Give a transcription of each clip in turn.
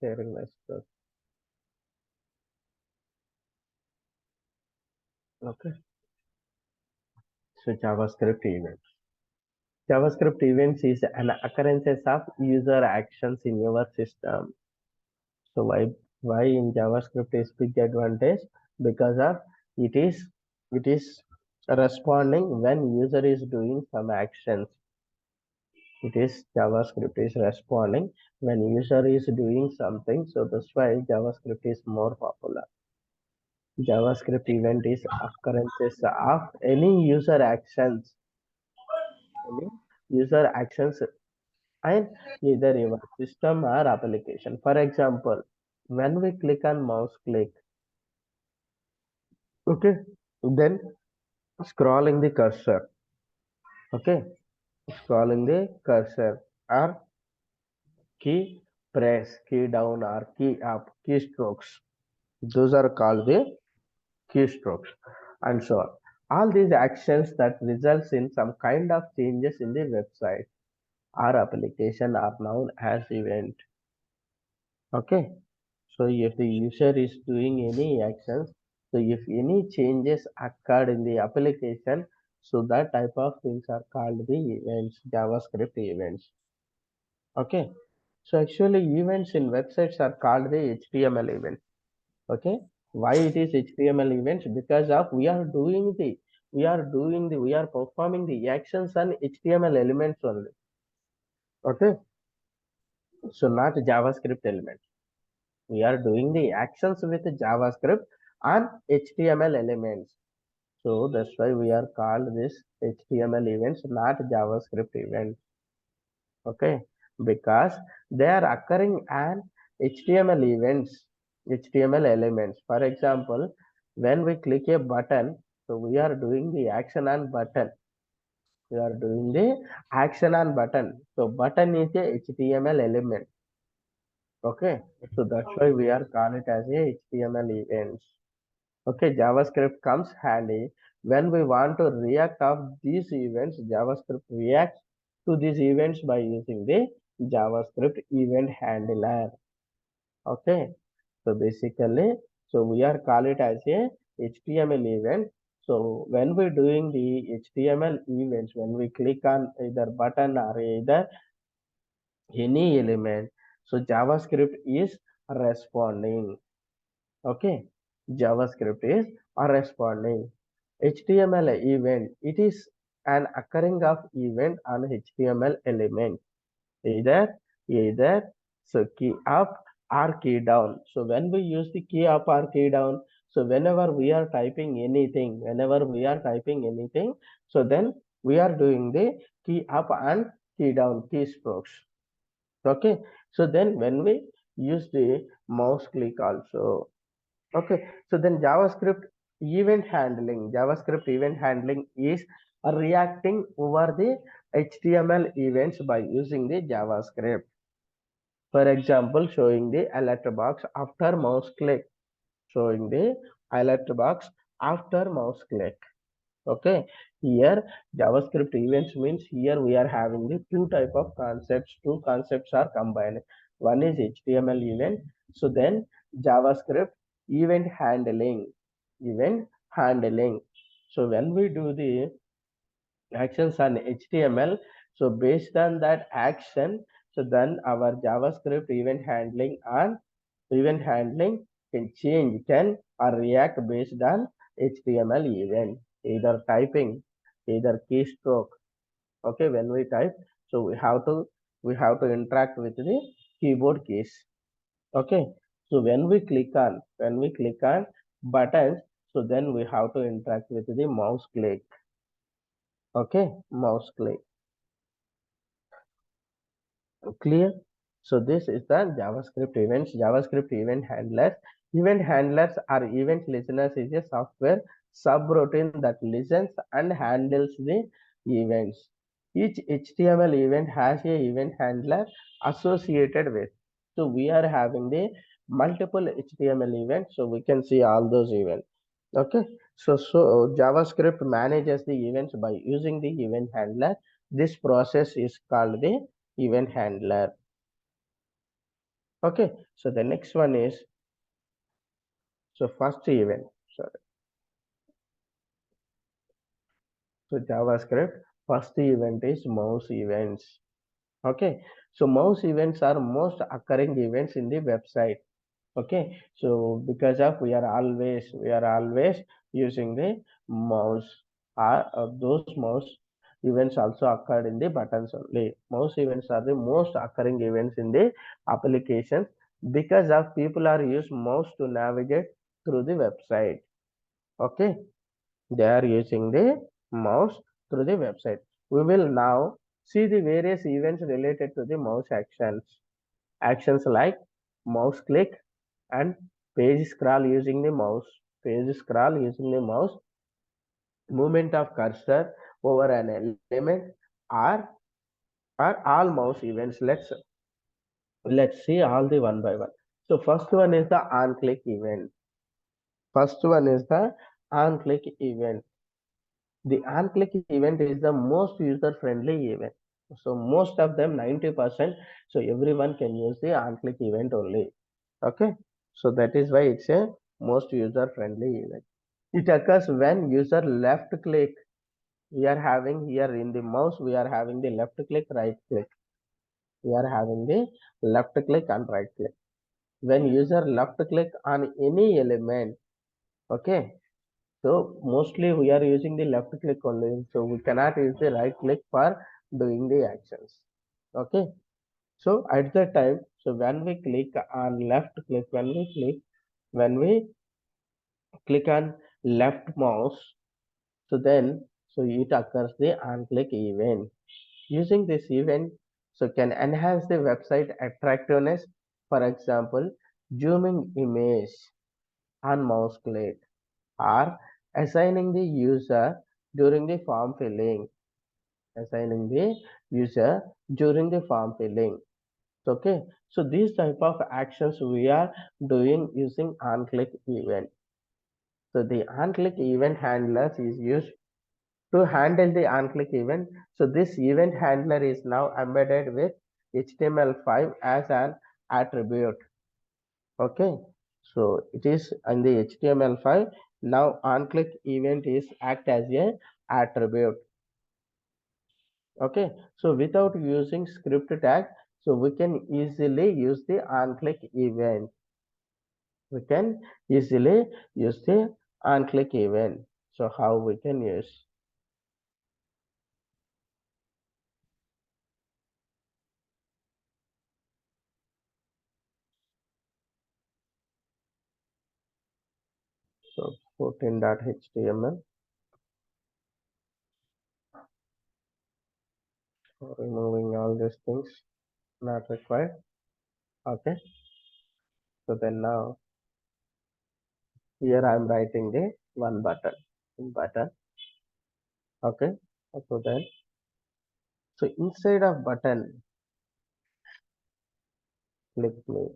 sharing my screen. Okay. So JavaScript events. JavaScript events is an occurrences of user actions in your system. So why in JavaScript is big advantage? Because of it is it is responding when user is doing some actions. It is JavaScript is responding when user is doing something. So that's why JavaScript is more popular. JavaScript event is occurrences of any user actions and either your system or application. For example, when we click on mouse click, okay, then scrolling the cursor, okay, scrolling the cursor or key press, key down or key up, keystrokes. Those are called the keystrokes and so on. All these actions that results in some kind of changes in the website or application are known as event. Okay. So if the user is doing any actions, so if any changes occurred in the application, so that type of things are called the events, JavaScript events. Okay. So actually events in websites are called the HTML events. Okay. Why it is HTML events? Because of we are performing the actions on HTML elements only. Okay. So not JavaScript elements. We are doing the actions with JavaScript and HTML elements. So that's why we are called this HTML events, not JavaScript events. Okay, because they are occurring an HTML events, HTML elements. For example, when we click a button, so we are doing the action on button. We are doing the action on button. So button is a HTML element. Okay, so that's why we are call it as a HTML events. Okay, JavaScript comes handy when we want to react of these events. JavaScript reacts to these events by using the JavaScript event handler. Okay, so basically, so we are call it as a HTML event. So when we're doing the HTML events, when we click on either button or either any element, so JavaScript is responding. Okay, JavaScript is responding. HTML event, it is an occurring of event on HTML element, either either so key up or key down. So when we use the key up or key down, so whenever we are typing anything, so then we are doing the key up and key down keystrokes. Okay, so then when we use the mouse click also. Okay, so then JavaScript event handling is reacting over the HTML events by using the JavaScript. For example, showing the alert box after mouse click, showing the alert box after mouse click. Okay, here JavaScript events means here we are having the two type of concepts. Two concepts are combined. One is HTML event. So then JavaScript event handling, event handling. So when we do the actions on HTML, so based on that action, so then our JavaScript event handling can change, can or react based on HTML event, either typing, either keystroke. Okay, when we type, so we have to interact with the keyboard keys. Okay, so when we click on buttons, so then we have to interact with the mouse click. Okay, mouse click. Clear? So this is the JavaScript events, JavaScript event handlers. Event handlers or event listeners is a software subroutine that listens and handles the events. Each HTML event has a event handler associated with. So we are having the multiple HTML events, so we can see all those events. Okay, so JavaScript manages the events by using the event handler. This process is called the event handler. Okay, so the next one is, so first event, sorry, so JavaScript first event is mouse events. Okay, so mouse events are most occurring events in the website. Okay, so because of we are always using the mouse, those mouse events also occurred in the buttons only. Mouse events are the most occurring events in the applications because of people are use mouse to navigate through the website. Okay, they are using the mouse through the website. We will now see the various events related to the mouse actions. Actions like mouse click and page scroll using the mouse, movement of cursor over an element are all mouse events. Let's see all the one by one. So first one is the on click event. First one is the on click event. The on click event is the most user friendly event. So most of them 90%. So everyone can use the on click event only. Okay. So that is why it's a most user friendly event. It occurs when user left click. We are having here in the mouse, we are having the left click, right click. We are having the left click and right click. When user left click on any element, okay. So mostly we are using the left click only. So we cannot use the right click for doing the actions. Okay. So at that time, so when we click on left click, when we click on left mouse, so then so it occurs the on click event. Using this event, so can enhance the website attractiveness. For example, zooming image on mouse click or assigning the user during the form filling. Assigning the user during the form filling. Okay, so these type of actions we are doing using on click event. So the on click event handlers is used to handle the on-click event. So this event handler is now embedded with HTML5 as an attribute. Okay, so it is in the HTML5. Now on-click event is act as a attribute. Okay, so without using script tag, so we can easily use the on-click event. We can easily use the on-click event. So how we can use? So 14.html. Removing all these things not required. Okay, so then now here I am writing the one button. Okay, so then so inside of button click me.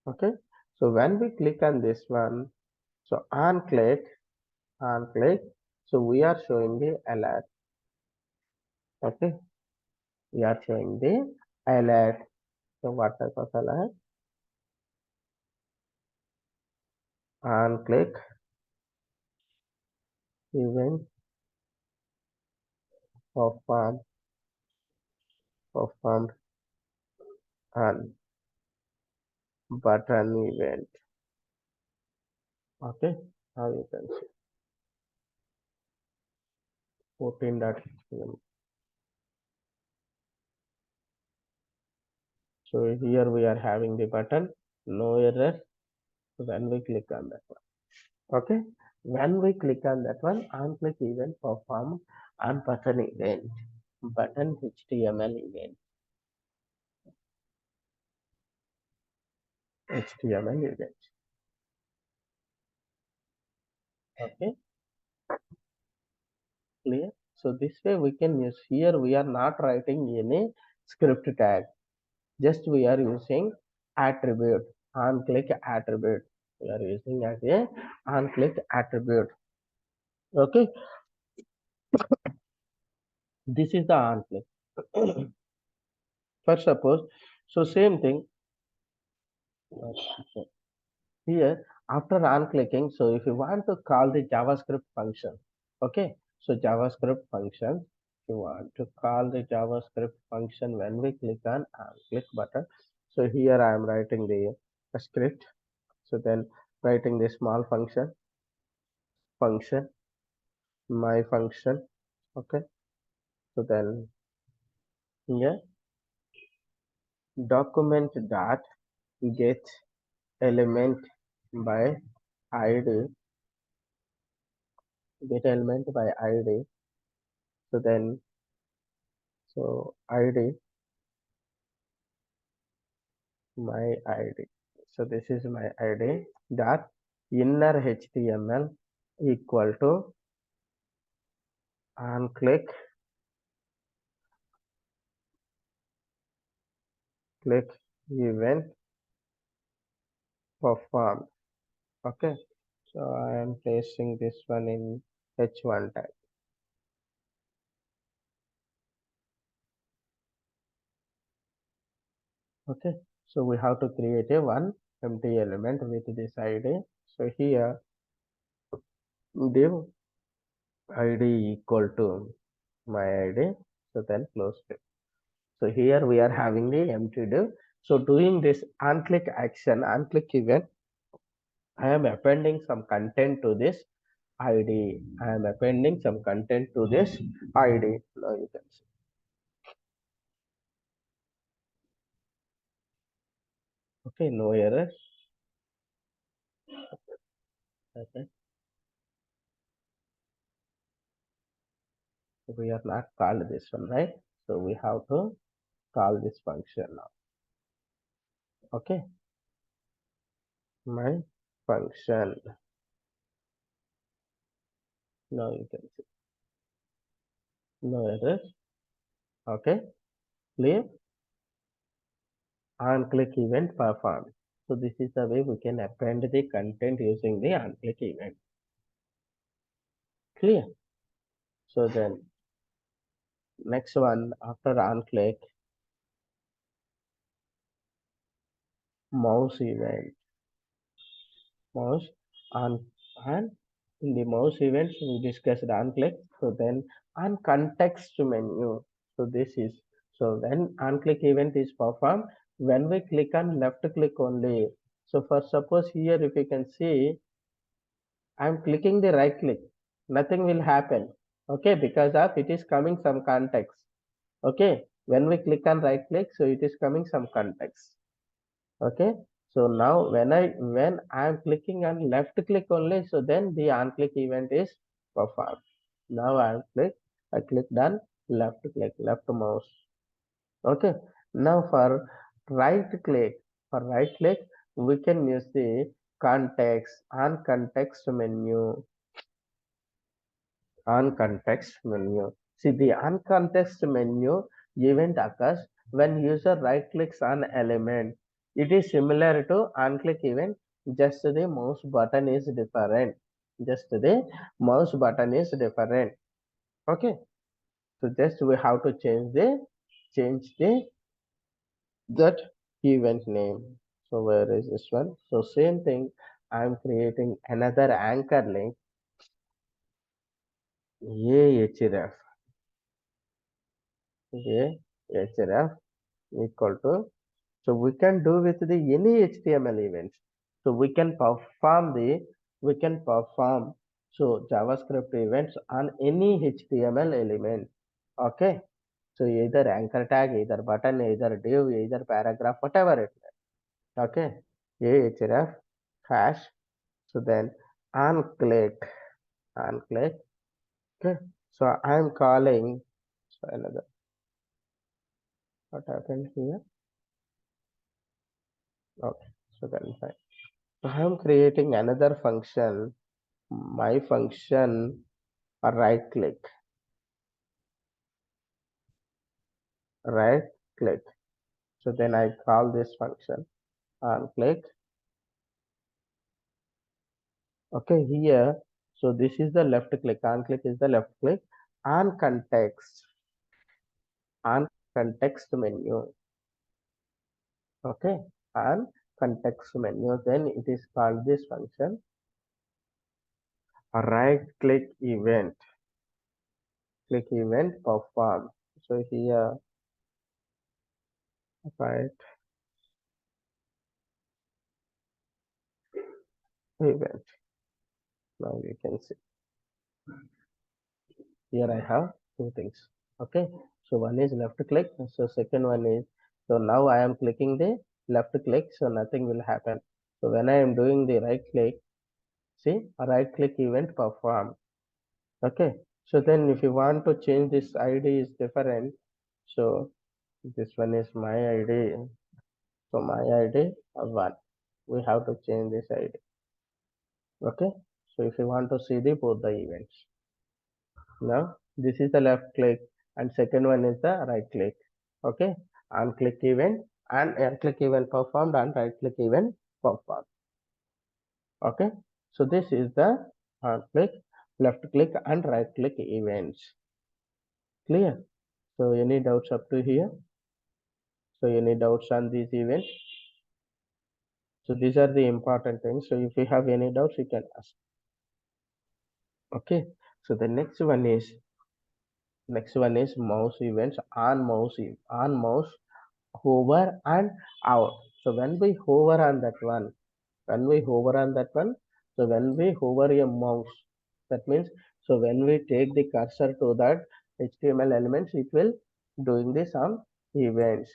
Okay, so when we click on this one, so on click, so we are showing the alert. Okay, we are showing the alert. So what type of alert? On click event performed performed on button event. Okay, now you can see 14.html. So here we are having the button, no error when we click on that one. Okay, when we click on that one, on click event perform on button event, button HTML event, HTML event. Okay, clear. So this way we can use, here we are not writing any script tag, just we are using attribute, on click attribute. We are using as a on click attribute. Okay, this is the on click. For suppose, so same thing here after on clicking. So if you want to call the JavaScript function, okay. So JavaScript function, if you want to call the JavaScript function when we click on click button. So here I am writing the script. So then writing the small function, my function, okay. So then here document dot get element by id, get element by id. So then so id, my id. So this is my id dot inner html equal to on click event perform, okay. So I am placing this one in h1 tag, okay. So we have to create a one empty element with this id. So here div id equal to my id. So then close it. So here we are having the empty div. So doing this on click action, on click event, I am appending some content to this id. I am appending some content to this id. Now you can see. Okay, no error. Okay, so we are not called this one, right? So we have to call this function now. Okay, my function. Now you can see no error. Okay, clear. On click event performed. So this is the way we can append the content using the on click event. Clear. So then next one after on click mouse event, mouse on, and in the mouse events we discussed on click. So then on context menu. So this is, so when on click event is performed when we click on left click only. So for suppose here if you can see I am clicking the right click, nothing will happen, okay, because of it is coming some context, okay. When we click on right click, so it is coming some context, okay. So now when I am clicking on left click only, so then the on click event is performed. Now I clicked on left click, left mouse, okay. Now for right click we can use the context on context menu, on context menu. See, the on context menu event occurs when user right clicks on element. It is similar to on click event, just the mouse button is different. Just the mouse button is different. Okay. So just we have to change the that event name. So where is this one? So same thing. I'm creating another anchor link. ahref, ahref equal to, so we can do with the any html events. So we can perform so javascript events on any html element, okay. So either anchor tag, either button, either div, either paragraph, whatever it is, okay. ahref hash. So then on click, okay. So I am calling, so another, what happened here, okay. So then fine. I am creating another function, my function, right click, right click. So then I call this function on click. Okay, here. So this is the left click, on click is the left click, on context menu. Okay, and context menu, then it is called this function right click event perform. So here right event, now you can see here I have two things. Okay, so one is left click, so second one is, so now I am clicking the left click, so nothing will happen. So when I am doing the right click, see a right click event perform. Okay, so then if you want to change this id is different, so this one is my id, so my id one, we have to change this id. Okay, so if you want to see the both the events, now this is the left click and second one is the right click. Okay, on click event and click event performed and right click event performed. Okay, so this is the click, left click and right click events. Clear? So any doubts up to here? So any doubts on these events? So these are the important things. So if you have any doubts, you can ask. Okay, so the next one is mouse events on mouse hover and out. So when we hover on that one, so when we hover a mouse, that means, so when we take the cursor to that HTML elements, it will doing the some events.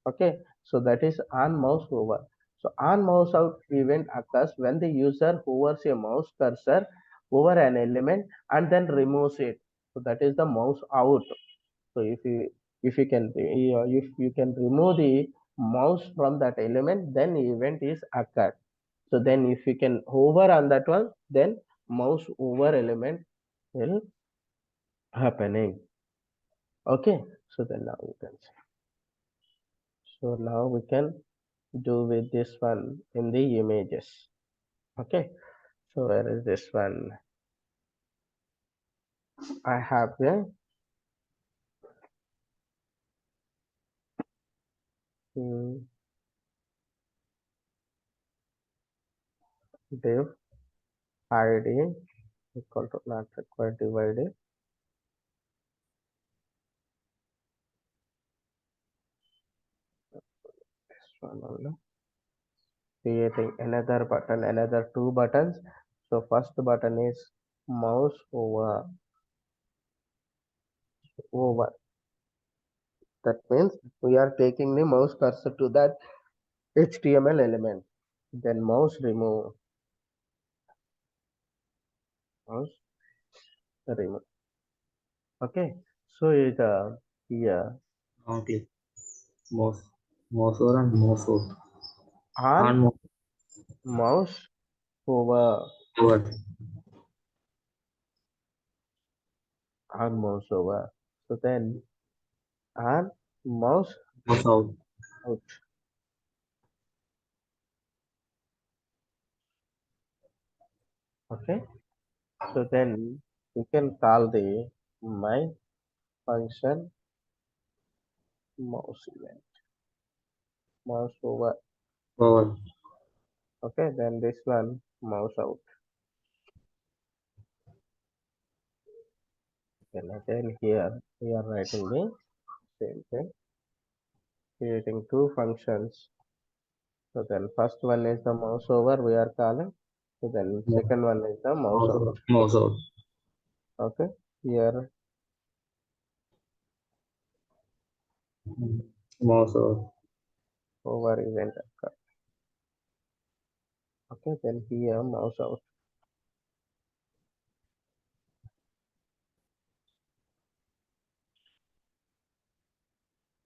Okay, so that is on mouse hover. So on mouse out event occurs when the user hovers a mouse cursor over an element and then removes it. So that is the mouse out. So if you can if you can remove the mouse from that element, then event is occurred. So then if you can hover on that one, then mouse over element will happening. Okay, so then now we can see. So now we can do with this one in the images. Okay, so where is this one? I have the mm, div id equal to not required divided this one only. Creating another button, another two buttons. So first button is mouse over. That means we are taking the mouse cursor to that HTML element. Then mouse remove, mouse remove. Okay. So it here Okay. Mouse, mouse over and mouse out. on And mouse mouse over, over. on mouse over. So then on mouse Mouse out. out. Okay. So then you can call the my function mouse event, mouse over. Over. Okay. Then this one mouse out. Then again here we are writing the same thing, creating two functions. So then first one is the mouse over we are calling. So then Mouse, second one is the mouse mouse out. out. Mouse out. Okay. Here Mouse out. over event occur. Okay. Then here mouse out.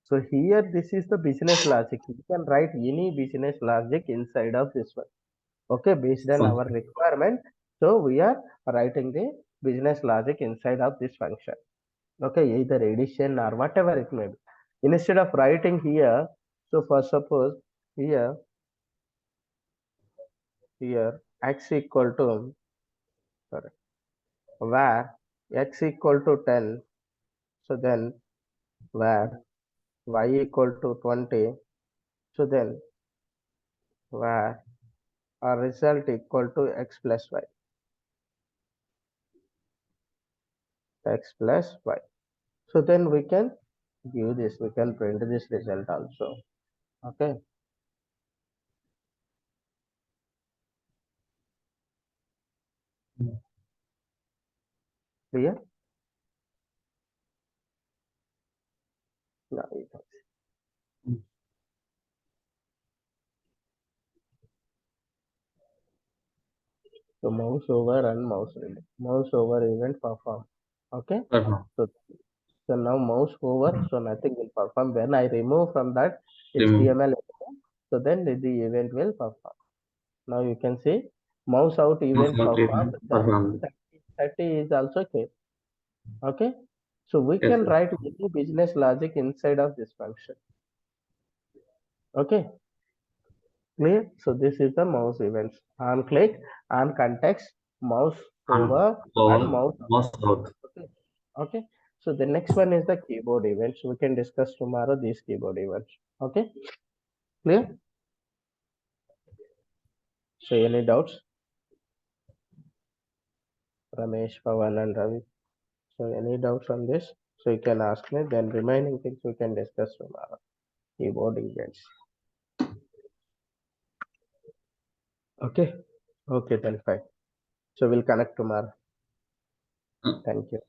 So here this is the business logic. You can write any business logic inside of this one. Okay, based on our Function. requirement. So we are writing the business logic inside of this function. Okay, either addition or whatever it may be. Instead of writing here, so for suppose here x equal to, sorry, where x equal to 10, so then where y equal to 20, so then where our result equal to x plus y, x plus y. So then we can view this, we can print this result also. Okay, Mm. clear? Now you can see. Mm. So mouse over and mouse relay. Mouse over event perform. Okay. Perform. So, so now mouse over, so nothing will perform. When I remove from that Remove. HTML element, so then the event will perform. Now you can see mouse out Mouse event out performed. event. Then Perform. 30 is also okay. Okay. So we Yes, can sir. write any business logic inside of this function. Okay. Clear? So this is the mouse events. On click, on context, mouse And over and over. mouse Mouse out. okay. Okay. So the next one is the keyboard events. We can discuss tomorrow these keyboard events. Okay. Clear? So any doubts? Ramesh, Pawan and Ravi. So any doubts on this? So you can ask me. Then remaining things we can discuss tomorrow. Keyboard events. Okay. Okay then fine. So we'll connect tomorrow. Uh, Thank you.